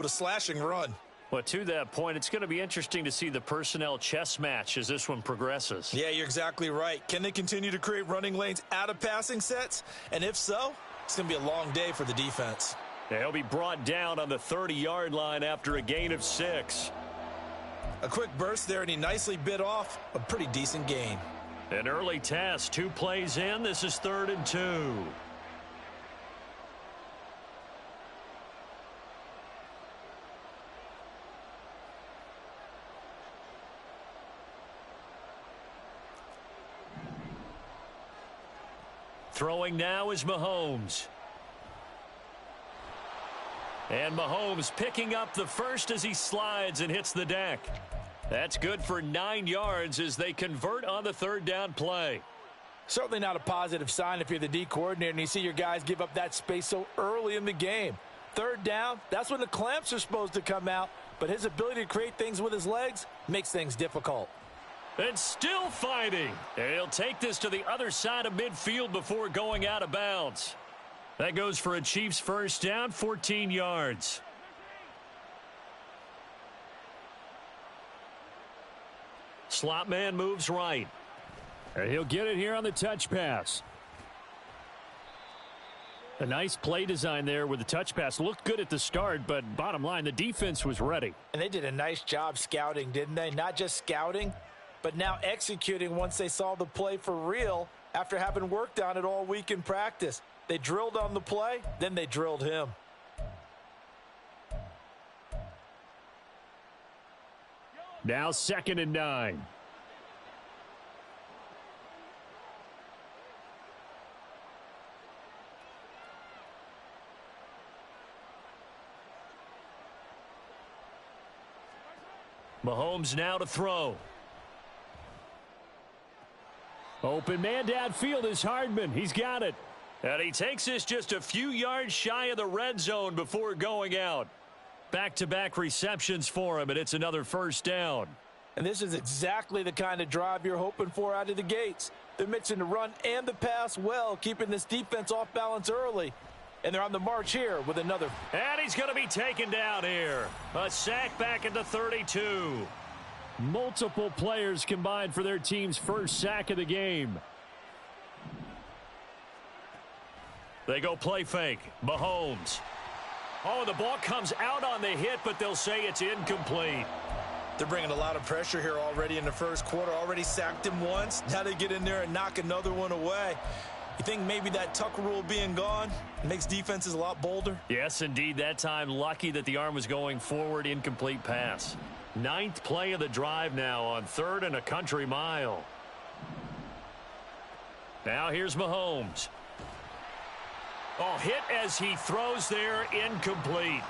with a slashing run. Well, to that point, it's going to be interesting to see the personnel chess match as this one progresses. Yeah, you're exactly right. Can they continue to create running lanes out of passing sets? And if so, it's going to be a long day for the defense. He'll be brought down on the 30-yard line after a gain of 6. A quick burst there, and he nicely bit off a pretty decent gain. An early test, 2 plays in. This is 3rd and 2. Throwing now is Mahomes. And Mahomes picking up the first as he slides and hits the deck. That's good for 9 yards as they convert on the 3rd down play. Certainly not a positive sign if you're the D coordinator and you see your guys give up that space so early in the game. 3rd down, that's when the clamps are supposed to come out, but his ability to create things with his legs makes things difficult. And still fighting. And he'll take this to the other side of midfield before going out of bounds. That goes for a Chiefs first down, 14 yards. Slot man moves right. And he'll get it here on the touch pass. A nice play design there with the touch pass. Looked good at the start, but bottom line, the defense was ready. And they did a nice job scouting, didn't they? Not just scouting, but now executing once they saw the play for real after having worked on it all week in practice. They drilled on the play, then they drilled him. Now 2nd and 9. Mahomes now to throw. Open man downfield is Hardman. He's got it. And he takes this just a few yards shy of the red zone before going out. Back-to-back receptions for him, and it's another first down. And this is exactly the kind of drive you're hoping for out of the gates. They're mixing the run and the pass well, keeping this defense off balance early. And they're on the march here with another. And he's going to be taken down here. A sack back at the 32. Multiple players combined for their team's first sack of the game. They go play fake. Mahomes. Oh, the ball comes out on the hit, but they'll say it's incomplete. They're bringing a lot of pressure here already in the first quarter. Already sacked him once. Now they get in there and knock another one away. You think maybe that Tucker rule being gone makes defenses a lot bolder? Yes, indeed. That time, lucky that the arm was going forward. Incomplete pass. 9th play of the drive now on 3rd and a country mile. Now here's Mahomes. Oh, hit as he throws there, incomplete.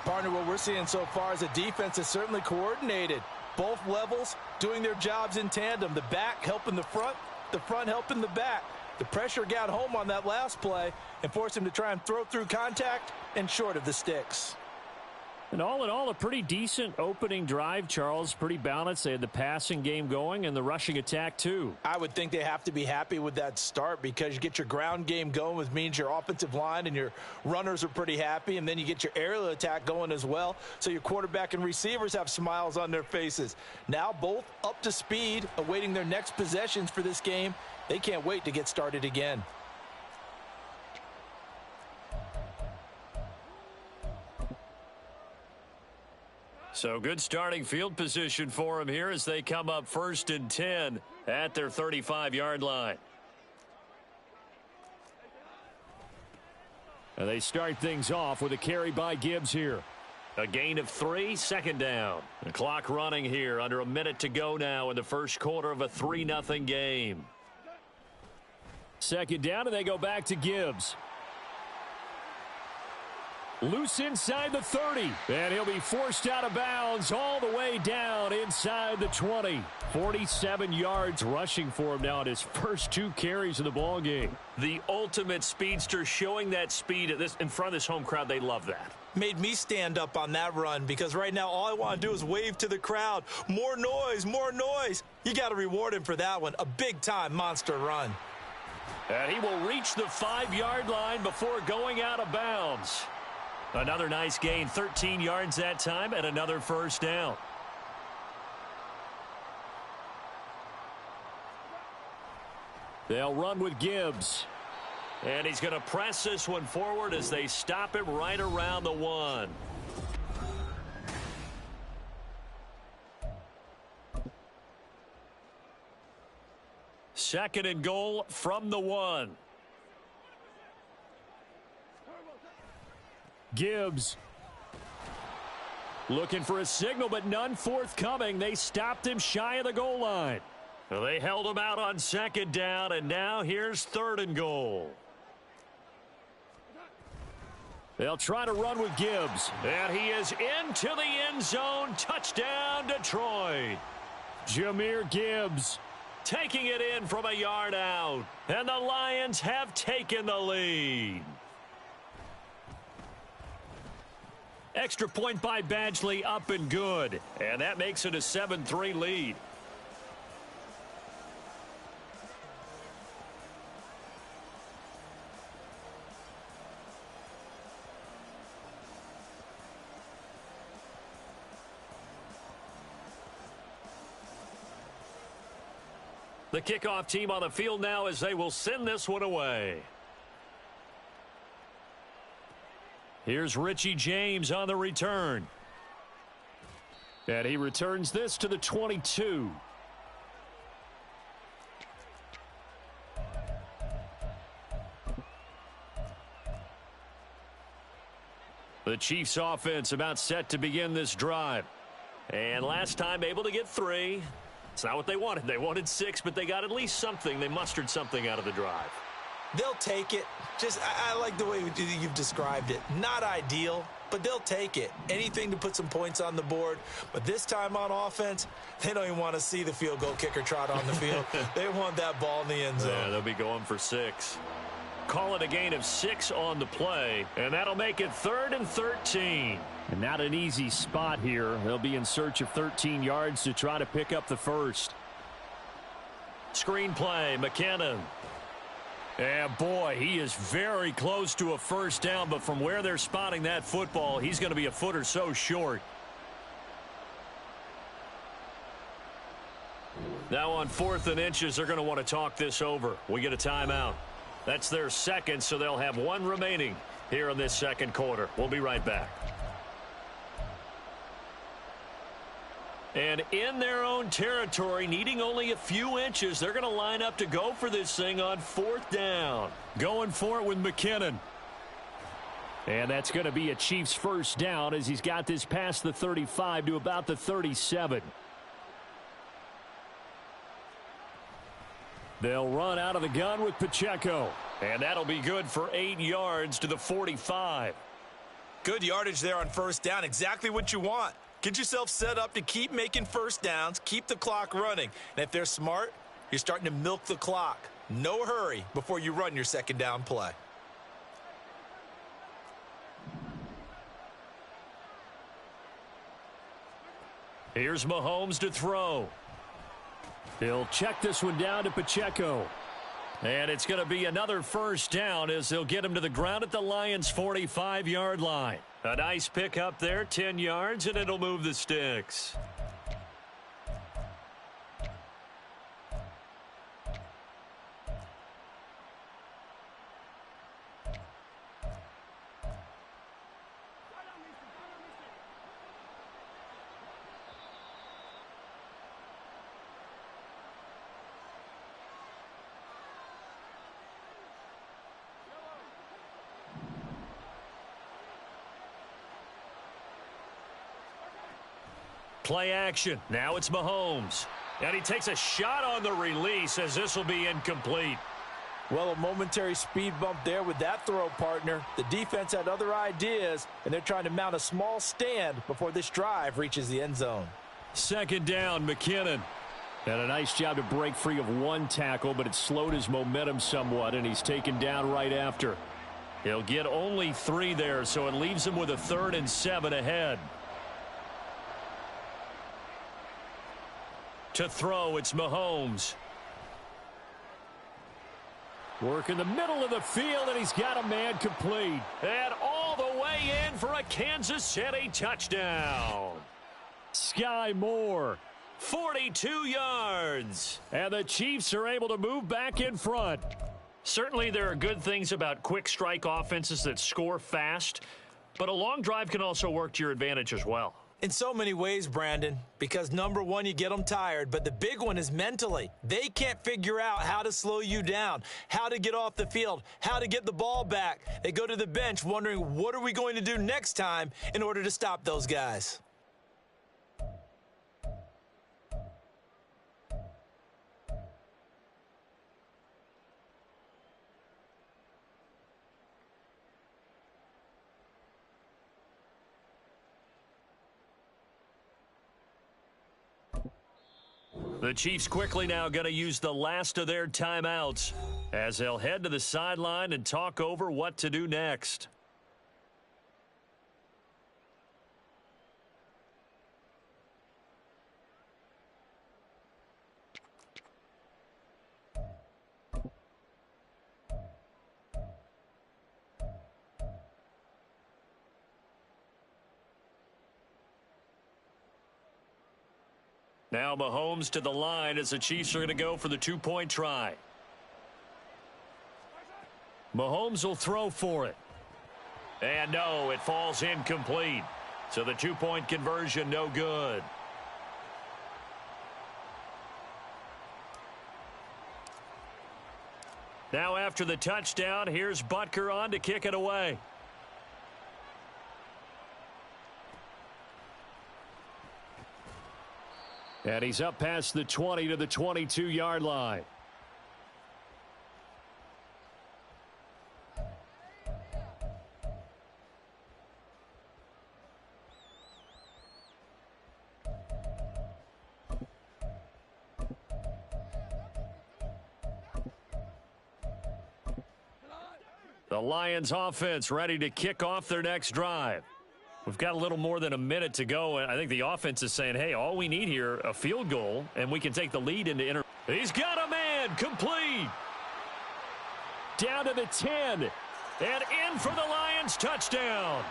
Partner, what we're seeing so far is a defense that's certainly coordinated. Both levels doing their jobs in tandem. The back helping the front helping the back. The pressure got home on that last play and forced him to try and throw through contact and short of the sticks. And all in all, a pretty decent opening drive, Charles. Pretty balanced. They had the passing game going and the rushing attack, too. I would think they have to be happy with that start because you get your ground game going, which means your offensive line and your runners are pretty happy, and then you get your aerial attack going as well, so your quarterback and receivers have smiles on their faces. Now both up to speed, awaiting their next possessions for this game. They can't wait to get started again. So good starting field position for him here as they come up 1st and 10 at their 35-yard line. And they start things off with a carry by Gibbs here. A gain of 3, 2nd down. The clock running here, under a minute to go now in the first quarter of a 3-0 game. 2nd down, and they go back to Gibbs. Loose inside the 30, and he'll be forced out of bounds all the way down inside the 20. 47 yards rushing for him now in his first 2 carries of the ball game. The ultimate speedster, showing that speed at in front of this home crowd. They love that. Made me stand up on that run because right now all I want to do is wave to the crowd. More noise, more noise. You got to reward him for that one. A big-time monster run. And he will reach the 5-yard line before going out of bounds. Another nice gain, 13 yards that time, and another first down. They'll run with Gibbs. And he's going to press this one forward as they stop him right around the 1. Second and goal from the 1. Gibbs looking for a signal, but none forthcoming. They stopped him shy of the goal line. Well, they held him out on second down, and now here's third and goal. They'll try to run with Gibbs. And he is into the end zone. Touchdown, Detroit. Jahmyr Gibbs taking it in from a yard out. And the Lions have taken the lead. Extra point by Badgley, up and good. And that makes it a 7-3 lead. The kickoff team on the field now as they will send this one away. Here's Richie James on the return. And he returns this to the 22. The Chiefs offense about set to begin this drive. And last time able to get 3. It's not what they wanted. They wanted 6, but they got at least something. They mustered something out of the drive. They'll take it. I like the way you've described it. Not ideal, but they'll take it. Anything to put some points on the board. But this time on offense, they don't even want to see the field goal kicker trot on the field. They want that ball in the end zone. Yeah, they'll be going for 6. Call it a gain of 6 on the play, and that'll make it 3rd and 13. And not an easy spot here. They'll be in search of 13 yards to try to pick up the first. Screen play, McKinnon. And boy, he is very close to a first down, but from where they're spotting that football, he's going to be a foot or so short. Now on 4th and inches, they're going to want to talk this over. We get a timeout. That's their second, so they'll have 1 remaining here in this second quarter. We'll be right back. And in their own territory, needing only a few inches, they're going to line up to go for this thing on 4th down. Going for it with McKinnon. And that's going to be a Chiefs first down as he's got this past the 35 to about the 37. They'll run out of the gun with Pacheco. And that'll be good for 8 yards to the 45. Good yardage there on first down. Exactly what you want. Get yourself set up to keep making first downs, keep the clock running. And if they're smart, you're starting to milk the clock. No hurry before you run your second down play. Here's Mahomes to throw. He'll check this one down to Pacheco. And it's going to be another first down as they'll get him to the ground at the Lions' 45-yard line. A nice pick up there, 10 yards, and it'll move the sticks. Play action. Now it's Mahomes. And he takes a shot on the release as this will be incomplete. Well, a momentary speed bump there with that throw, partner. The defense had other ideas, and they're trying to mount a small stand before this drive reaches the end zone. Second down, McKinnon. And a nice job to break free of 1 tackle, but it slowed his momentum somewhat, and he's taken down right after. He'll get only 3 there, so it leaves him with a 3rd and 7 ahead. To throw, it's Mahomes. Work in the middle of the field, and he's got a man complete. And all the way in for a Kansas City touchdown. Sky Moore. 42 yards. And the Chiefs are able to move back in front. Certainly there are good things about quick strike offenses that score fast, but a long drive can also work to your advantage as well. In so many ways, Brandon, because number one, you get them tired, but the big one is mentally. They can't figure out how to slow you down, how to get off the field, how to get the ball back. They go to the bench wondering, what are we going to do next time in order to stop those guys? The Chiefs quickly now going to use the last of their timeouts as they'll head to the sideline and talk over what to do next. Now Mahomes to the line as the Chiefs are going to go for the two-point try. Mahomes will throw for it. And no, it falls incomplete. So the two-point conversion no good. Now after the touchdown, here's Butker on to kick it away. And he's up past the 20 to the 22-yard line. The Lions offense ready to kick off their next drive. We've got a little more than a minute to go, and I think the offense is saying, hey, all we need here, a field goal, and we can take the lead into inter. He's got a man, complete. Down to the 10. And in for the Lions touchdown.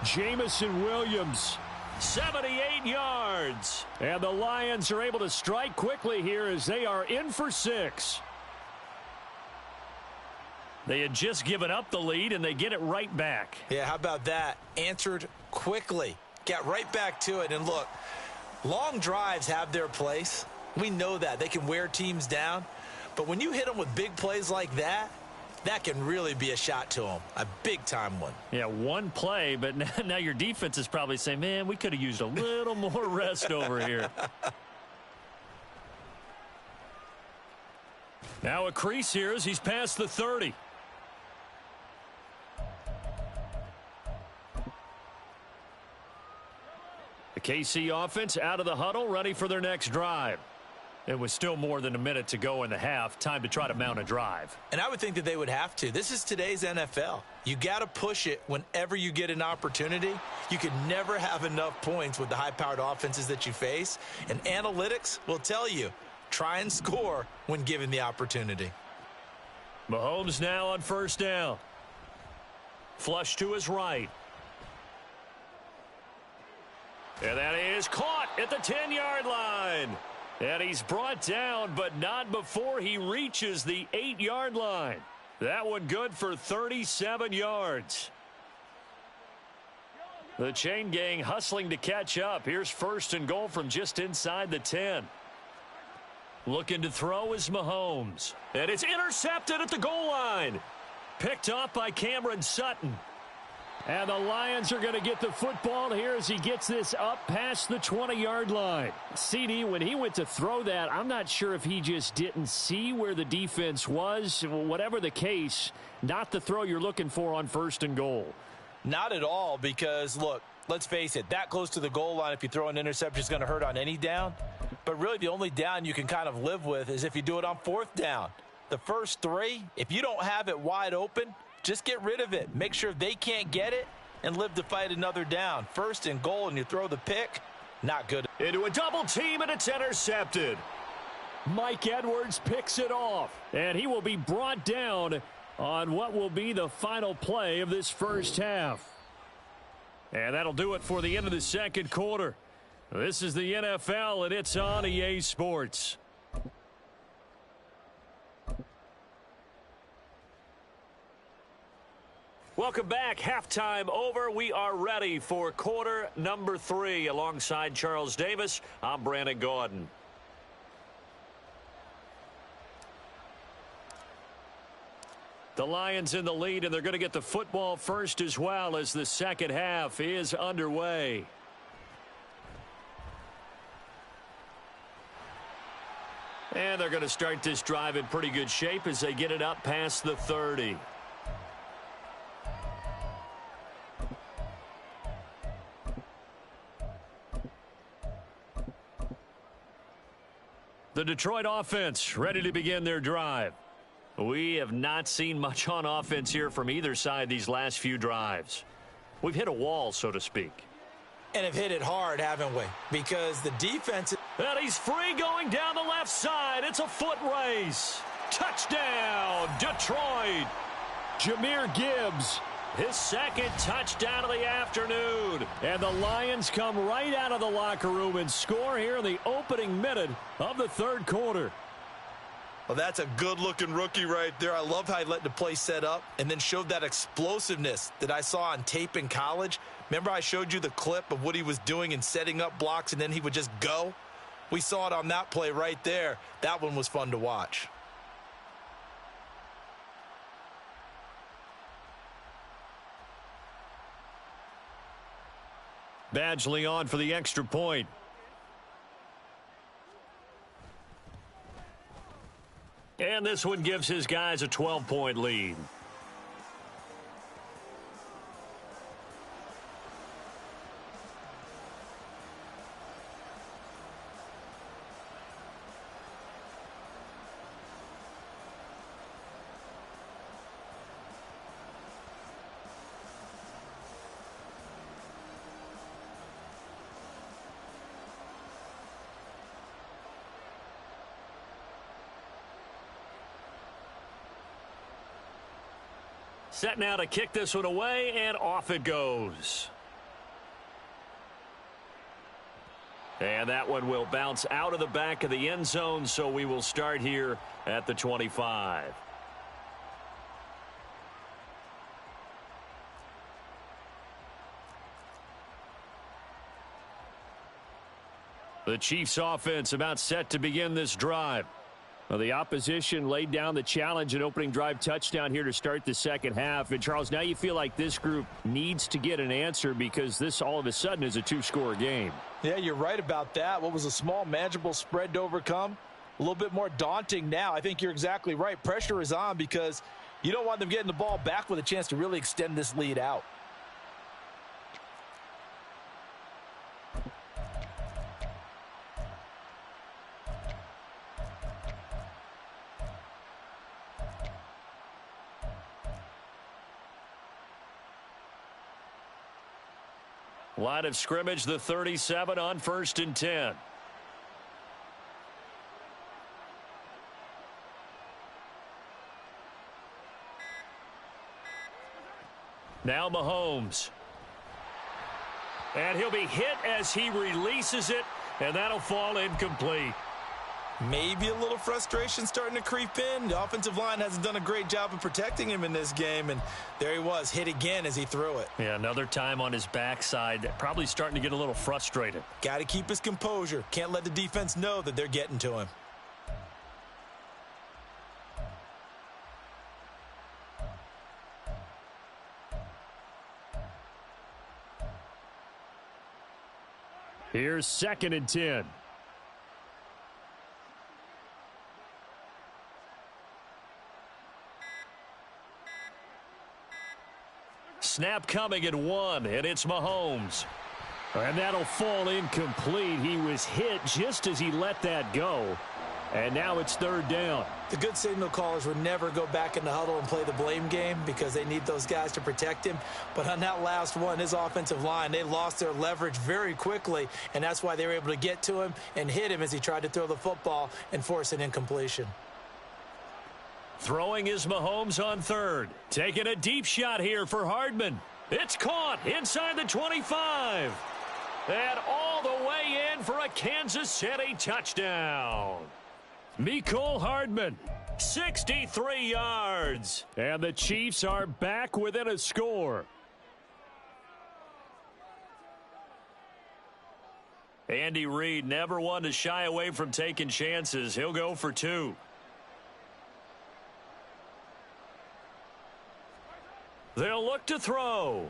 Jamison Williams. 78 yards. And the Lions are able to strike quickly here as they are in for 6. They had just given up the lead, and they get it right back. Yeah, how about that? Answered quickly. Got right back to it. And look, long drives have their place. We know that. They can wear teams down. But when you hit them with big plays like that, that can really be a shot to them. A big-time one. Yeah, one play, but now your defense is probably saying, man, we could have used a little more rest over here. Now a crease here as he's past the 30. The KC offense out of the huddle, ready for their next drive. It was still more than a minute to go in the half. Time to try to mount a drive. And I would think that they would have to. This is today's NFL. You got to push it whenever you get an opportunity. You can never have enough points with the high-powered offenses that you face. And analytics will tell you, try and score when given the opportunity. Mahomes now on first down. Flush to his right. And that is caught at the 10-yard line. And he's brought down, but not before he reaches the 8-yard line. That one good for 37 yards. The chain gang hustling to catch up. Here's first and goal from just inside the 10. Looking to throw is Mahomes. And it's intercepted at the goal line. Picked off by Cameron Sutton. And the Lions are going to get the football here as he gets this up past the 20-yard line. CD, when he went to throw that, I'm not sure if he just didn't see where the defense was. Whatever the case, not the throw you're looking for on first and goal. Not at all, because, look, let's face it, that close to the goal line, if you throw an interception, is going to hurt on any down. But really, the only down you can kind of live with is if you do it on fourth down. The first three, if you don't have it wide open, just get rid of it. Make sure they can't get it and live to fight another down. First and goal, and you throw the pick, not good. Into a double team, and it's intercepted. Mike Edwards picks it off, and he will be brought down on what will be the final play of this first half. And that'll do it for the end of the second quarter. This is the NFL, and it's on EA Sports. Welcome back. Halftime over. We are ready for quarter number 3. Alongside Charles Davis, I'm Brandon Gaudin. The Lions in the lead, and they're going to get the football first as well as the second half is underway. And they're going to start this drive in pretty good shape as they get it up past the 30. The Detroit offense ready to begin their drive. We have not seen much on offense here from either side these last few drives. We've hit a wall, so to speak. And have hit it hard, haven't we? Because the defense... And he's free going down the left side. It's a foot race. Touchdown, Detroit. Jahmyr Gibbs, his second touchdown of the afternoon. And the Lions come right out of the locker room and score here in the opening minute of the third quarter. Well, that's a good-looking rookie right there. I love how he let the play set up and then showed that explosiveness that I saw on tape in college. Remember I showed you the clip of what he was doing and setting up blocks, and then he would just go? We saw it on that play right there. That one was fun to watch. Badgley on for the extra point. And this one gives his guys a 12-point lead. Set now to kick this one away, and off it goes. And that one will bounce out of the back of the end zone, so we will start here at the 25. The Chiefs offense about set to begin this drive. Well, the opposition laid down the challenge and opening drive touchdown here to start the second half. And, Charles, now you feel like this group needs to get an answer because this all of a sudden is a two-score game. Yeah, you're right about that. What was a small, manageable spread to overcome? A little bit more daunting now. I think you're exactly right. Pressure is on because you don't want them getting the ball back with a chance to really extend this lead out. Line of scrimmage, the 37 on 1st and 10. Now Mahomes. And he'll be hit as he releases it, and that'll fall incomplete. Maybe a little frustration starting to creep in. The offensive line hasn't done a great job of protecting him in this game, and there he was, hit again as he threw it. Yeah, another time on his backside, probably starting to get a little frustrated. Got to keep his composure. Can't let the defense know that they're getting to him. Here's 2nd and 10. Snap coming at 1, and it's Mahomes. And that'll fall incomplete. He was hit just as he let that go. And now it's 3rd down. The good signal callers would never go back in the huddle and play the blame game because they need those guys to protect him. But on that last one, his offensive line, they lost their leverage very quickly, and that's why they were able to get to him and hit him as he tried to throw the football and force an incompletion. Throwing is Mahomes on third. Taking a deep shot here for Hardman. It's caught inside the 25. And all the way in for a Kansas City touchdown. Mecole Hardman. 63 yards. And the Chiefs are back within a score. Andy Reid never one to shy away from taking chances. He'll go for two. They'll look to throw.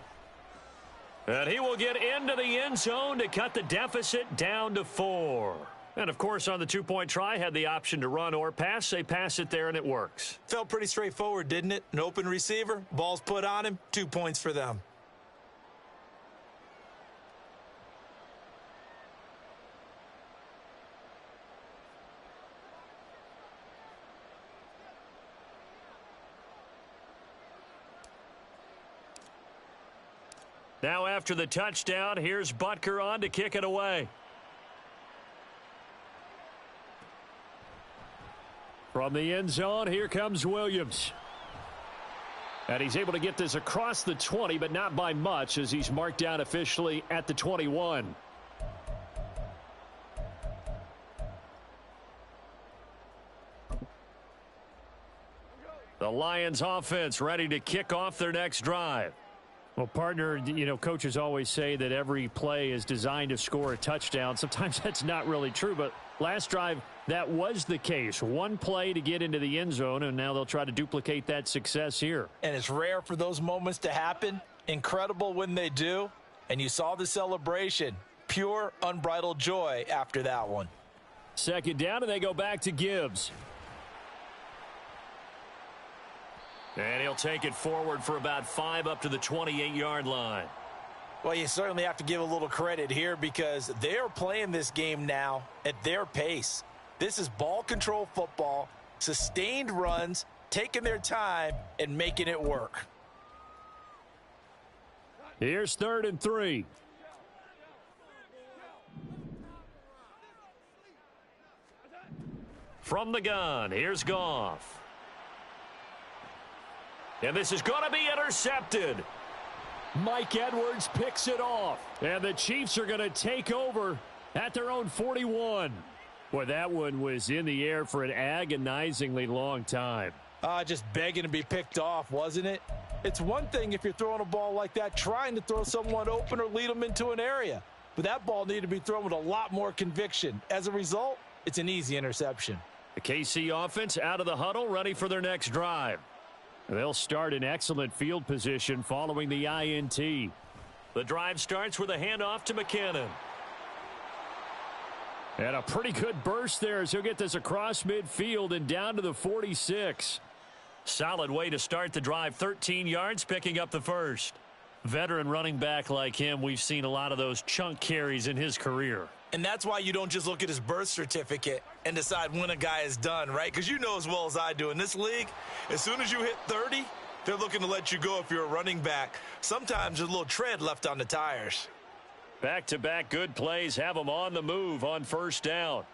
And he will get into the end zone to cut the deficit down to 4. And, of course, on the two-point try, had the option to run or pass. They pass it there, and it works. Felt pretty straightforward, didn't it? An open receiver, ball's put on him, 2 points for them. Now after the touchdown, here's Butker on to kick it away. From the end zone, here comes Williams. And he's able to get this across the 20, but not by much as he's marked down officially at the 21. The Lions offense ready to kick off their next drive. Well, partner, coaches always say that every play is designed to score a touchdown. Sometimes that's not really true, but last drive, that was the case. One play to get into the end zone, and now they'll try to duplicate that success here. And it's rare for those moments to happen. Incredible when they do. And you saw the celebration. Pure, unbridled joy after that one. Second down, and they go back to Gibbs. And he'll take it forward for about 5 up to the 28-yard line. Well, you certainly have to give a little credit here because they're playing this game now at their pace. This is ball control football, sustained runs, taking their time, and making it work. Here's 3rd and 3. From the gun, here's Goff. And this is going to be intercepted. Mike Edwards picks it off. And the Chiefs are going to take over at their own 41. Boy, that one was in the air for an agonizingly long time. Just begging to be picked off, wasn't it? It's one thing if you're throwing a ball like that, trying to throw someone open or lead them into an area. But that ball needed to be thrown with a lot more conviction. As a result, it's an easy interception. The KC offense out of the huddle, ready for their next drive. They'll start in excellent field position following the INT. The drive starts with a handoff to McKinnon. And a pretty good burst there as he'll get this across midfield and down to the 46. Solid way to start the drive. 13 yards, picking up the first. Veteran running back like him, we've seen a lot of those chunk carries in his career. And that's why you don't just look at his birth certificate and decide when a guy is done, right? Because you know as well as I do, in this league, as soon as you hit 30, they're looking to let you go if you're a running back. Sometimes there's a little tread left on the tires. Back-to-back good plays have them on the move on first down.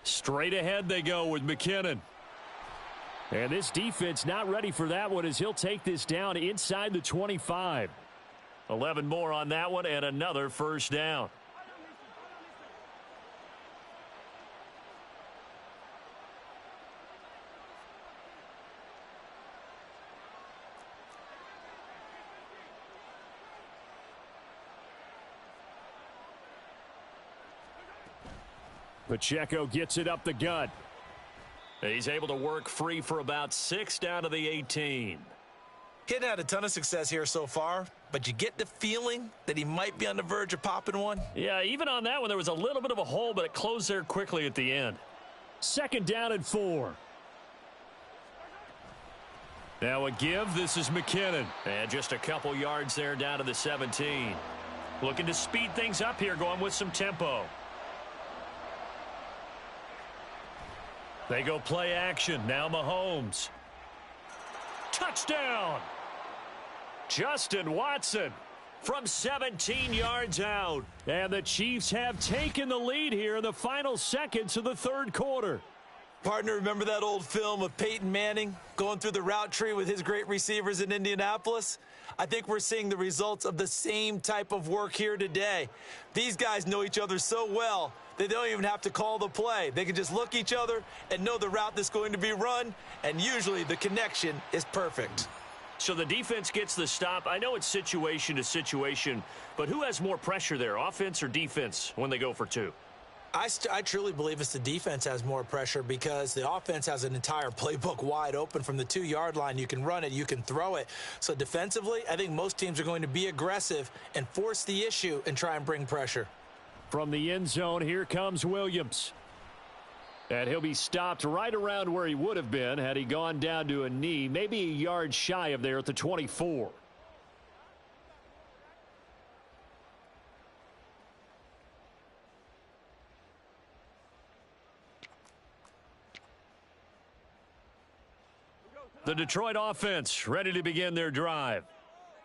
Straight ahead they go with McKinnon. And this defense not ready for that one as he'll take this down inside the 25. 11 more on that one and another first down. Pacheco gets it up the gut. He's able to work free for about 6 down to the 18. He hadn't had a ton of success here so far, but you get the feeling that he might be on the verge of popping one. Yeah, even on that one, there was a little bit of a hole, but it closed there quickly at the end. 2nd down and 4. Now a give. This is McKinnon. And just a couple yards there down to the 17. Looking to speed things up here, going with some tempo. They go play action. Now Mahomes. Touchdown! Justin Watson. from 17 yards out. And the Chiefs have taken the lead here in the final seconds of the third quarter. Partner, remember that old film of Peyton Manning going through the route tree with his great receivers in Indianapolis? I think we're seeing the results of the same type of work here today. These guys know each other so well that they don't even have to call the play. They can just look each other and know the route that's going to be run, and usually the connection is perfect. So the defense gets the stop. I know it's situation to situation, but who has more pressure there, offense or defense, when they go for two? I truly believe it's the defense has more pressure because the offense has an entire playbook wide open from the 2-yard line. You can run it, you can throw it. So defensively, I think most teams are going to be aggressive and force the issue and try and bring pressure. From the end zone, here comes Williams. And he'll be stopped right around where he would have been had he gone down to a knee, maybe a yard shy of there at the 24. The Detroit offense ready to begin their drive.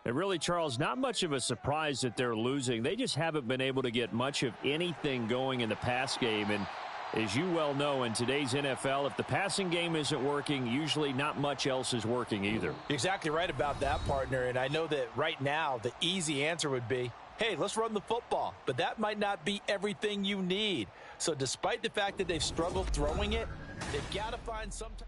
And really, Charles, not much of a surprise that they're losing. They just haven't been able to get much of anything going in the pass game. And as you well know, in today's NFL, if the passing game isn't working, usually not much else is working either. You're exactly right about that, partner. And I know that right now the easy answer would be, hey, let's run the football. But that might not be everything you need. So despite the fact that they've struggled throwing it, they've got to find some time.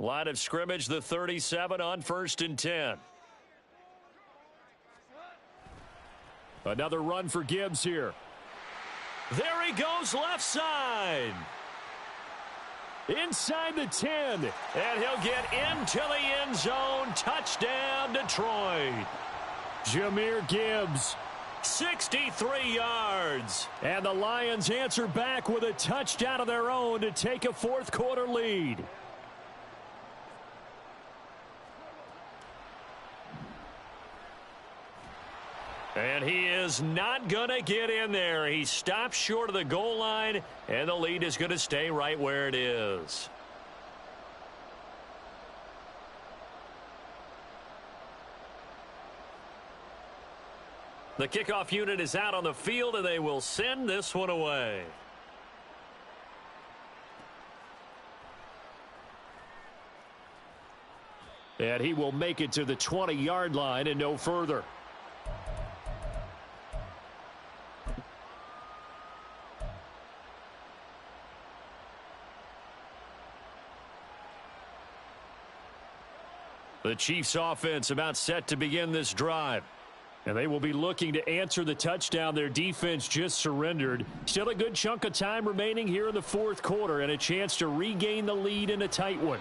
Line of scrimmage, the 37 on 1st and 10. Another run for Gibbs here. There he goes left side. Inside the 10. And he'll get into the end zone. Touchdown, Detroit. Jahmyr Gibbs. 63 yards. And the Lions answer back with a touchdown of their own to take a fourth quarter lead. And he is not going to get in there. He stops short of the goal line, and the lead is going to stay right where it is. The kickoff unit is out on the field, and they will send this one away. And he will make it to the 20-yard line and no further. The Chiefs offense about set to begin this drive. And they will be looking to answer the touchdown their defense just surrendered. Still a good chunk of time remaining here in the fourth quarter and a chance to regain the lead in a tight one.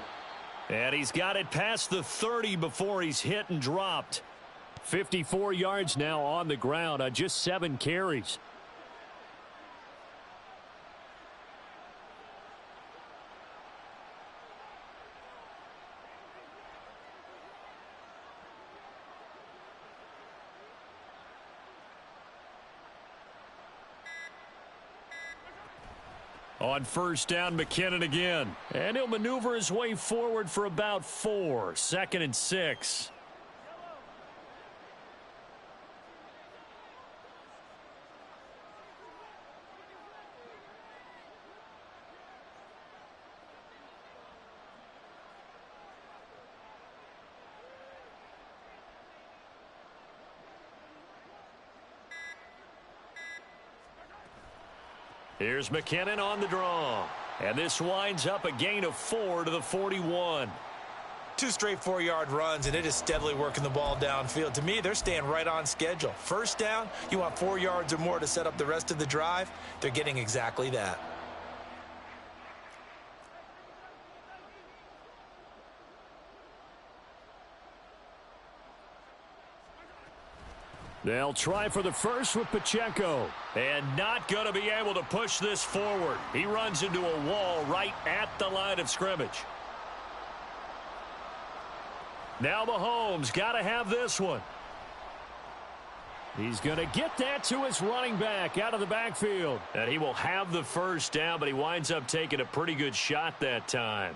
And he's got it past the 30 before he's hit and dropped. 54 yards now on the ground on just 7 carries. On first down, McKinnon again. And he'll maneuver his way forward for about 4. 2nd and 6. Here's McKinnon on the draw. And this winds up a gain of 4 to the 41. 2 straight 4-yard runs, and it is steadily working the ball downfield. To me, they're staying right on schedule. First down, you want 4 yards or more to set up the rest of the drive. They're getting exactly that. They'll try for the first with Pacheco. And not going to be able to push this forward. He runs into a wall right at the line of scrimmage. Now Mahomes got to have this one. He's going to get that to his running back out of the backfield. And he will have the first down, but he winds up taking a pretty good shot that time.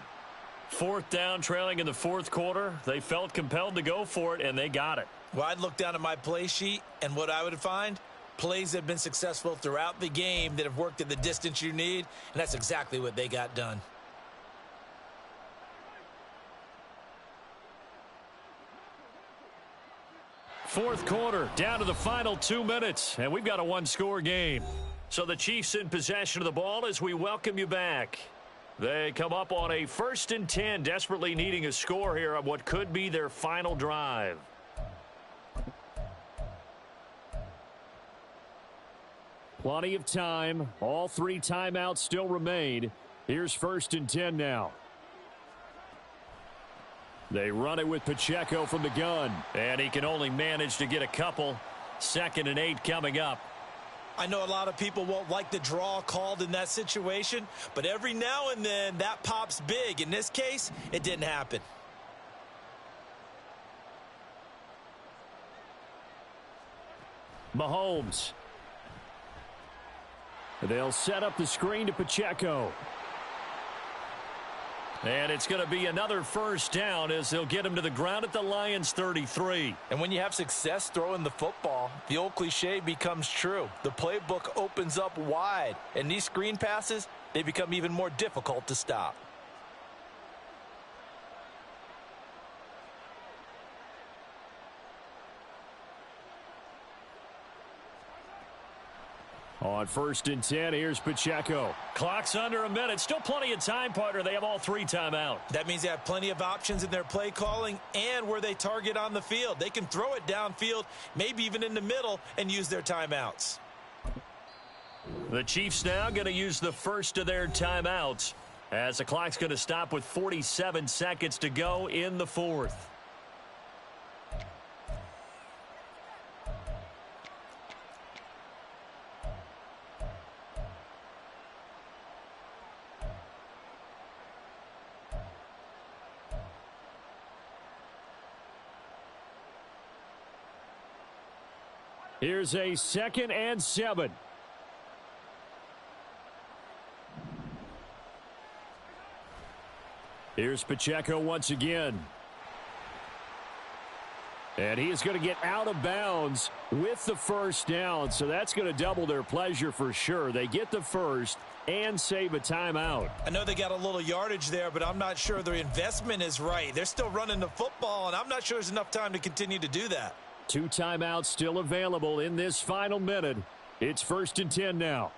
4th down, trailing in the 4th quarter. They felt compelled to go for it, and they got it. Well, I'd look down at my play sheet, and what I would find, plays that have been successful throughout the game that have worked at the distance you need, and that's exactly what they got done. Fourth quarter, down to the final 2 minutes, and we've got a one-score game. So the Chiefs in possession of the ball as we welcome you back. They come up on a 1st and 10, desperately needing a score here on what could be their final drive. Plenty of time. All 3 timeouts still remain. Here's 1st and 10 now. They run it with Pacheco from the gun. And he can only manage to get a couple. 2nd and 8 coming up. I know a lot of people won't like the draw called in that situation, but every now and then that pops big. In this case, it didn't happen. Mahomes. They'll set up the screen to Pacheco. And it's going to be another 1st down as they'll get him to the ground at the Lions 33. And when you have success throwing the football, the old cliche becomes true. The playbook opens up wide, and these screen passes, they become even more difficult to stop. On 1st and 10, here's Pacheco. Clock's under a minute. Still plenty of time, partner. They have all 3 timeouts. That means they have plenty of options in their play calling and where they target on the field. They can throw it downfield, maybe even in the middle, and use their timeouts. The Chiefs now going to use the first of their timeouts as the clock's going to stop with 47 seconds to go in the 4th. Here's a 2nd and 7. Here's Pacheco once again. And he is going to get out of bounds with the 1st down, so that's going to double their pleasure for sure. They get the 1st and save a timeout. I know they got a little yardage there, but I'm not sure their investment is right. They're still running the football, and I'm not sure there's enough time to continue to do that. 2 timeouts still available in this final minute. It's 1st and 10 now.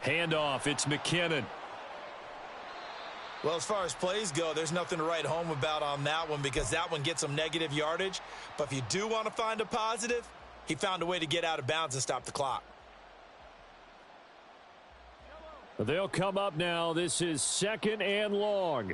Handoff, it's McKinnon. Well, as far as plays go, there's nothing to write home about on that one because that one gets some negative yardage. But if you do want to find a positive, he found a way to get out of bounds and stop the clock. They'll come up now. This is 2nd and long.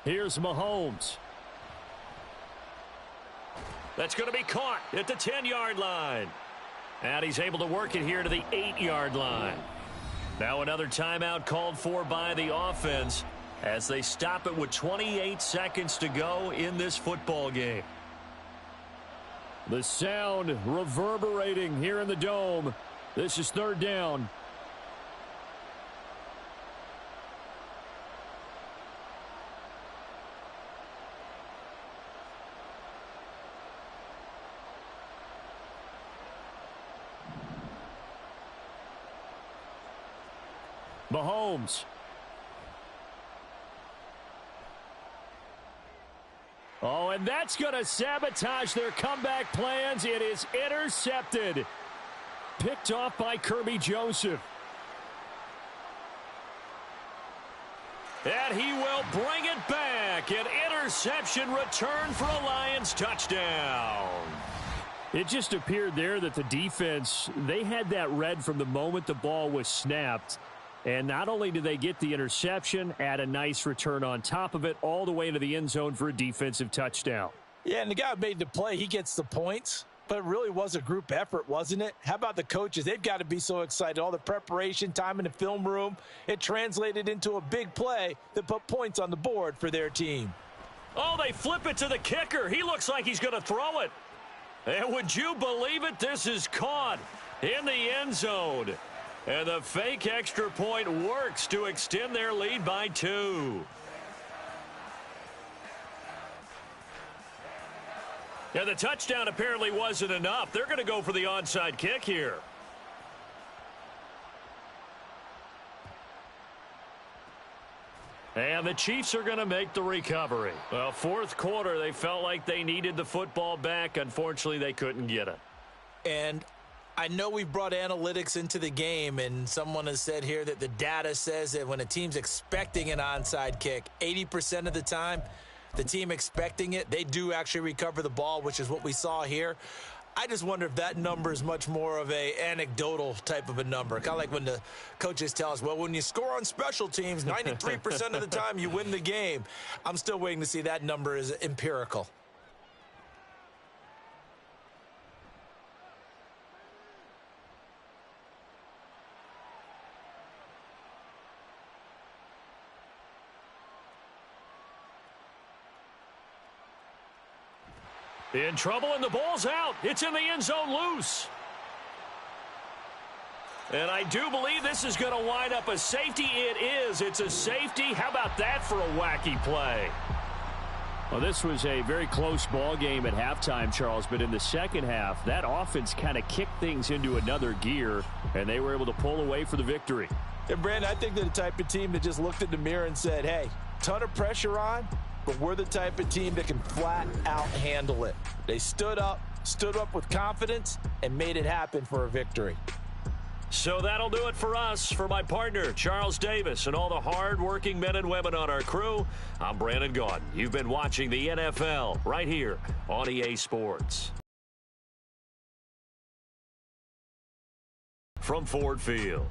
Here's Mahomes. That's going to be caught at the 10-yard line. And he's able to work it here to the 8-yard line. Now another timeout called for by the offense as they stop it with 28 seconds to go in this football game. The sound reverberating here in the dome. This is 3rd down. Mahomes. Oh, and that's going to sabotage their comeback plans. It is intercepted. Picked off by Kirby Joseph. And he will bring it back. An interception return for a Lions touchdown. It just appeared there that the defense, they had that read from the moment the ball was snapped. And not only did they get the interception, add a nice return on top of it, all the way into the end zone for a defensive touchdown. Yeah, and the guy who made the play, he gets the points. But it really was a group effort, wasn't it? How about the coaches? They've got to be so excited. All the preparation time in the film room, it translated into a big play that put points on the board for their team. Oh, they flip it to the kicker. He looks like he's going to throw it. And would you believe it? This is caught in the end zone. And the fake extra point works to extend their lead by 2. Yeah, the touchdown apparently wasn't enough. They're going to go for the onside kick here. And the Chiefs are going to make the recovery. Well, fourth quarter, they felt like they needed the football back. Unfortunately, they couldn't get it. And I know we brought analytics into the game, and someone has said here that the data says that when a team's expecting an onside kick, 80% of the time, the team expecting it, they do actually recover the ball, which is what we saw here. I just wonder if that number is much more of a anecdotal type of a number. Kind of like when the coaches tell us, well, when you score on special teams, 93% of the time you win the game. I'm still waiting to see that number is empirical. In trouble, and the ball's out. It's in the end zone loose. And I do believe this is going to wind up a safety. It is. It's a safety. How about that for a wacky play? Well, this was a very close ball game at halftime, Charles, but in the second half, that offense kind of kicked things into another gear, and they were able to pull away for the victory. And, Brandon, I think they're the type of team that just looked in the mirror and said, hey, ton of pressure on, but we're the type of team that can flat out handle it. They stood up with confidence, and made it happen for a victory. So that'll do it for us. For my partner, Charles Davis, and all the hard-working men and women on our crew, I'm Brandon Gaudin. You've been watching the NFL right here on EA Sports. From Ford Field.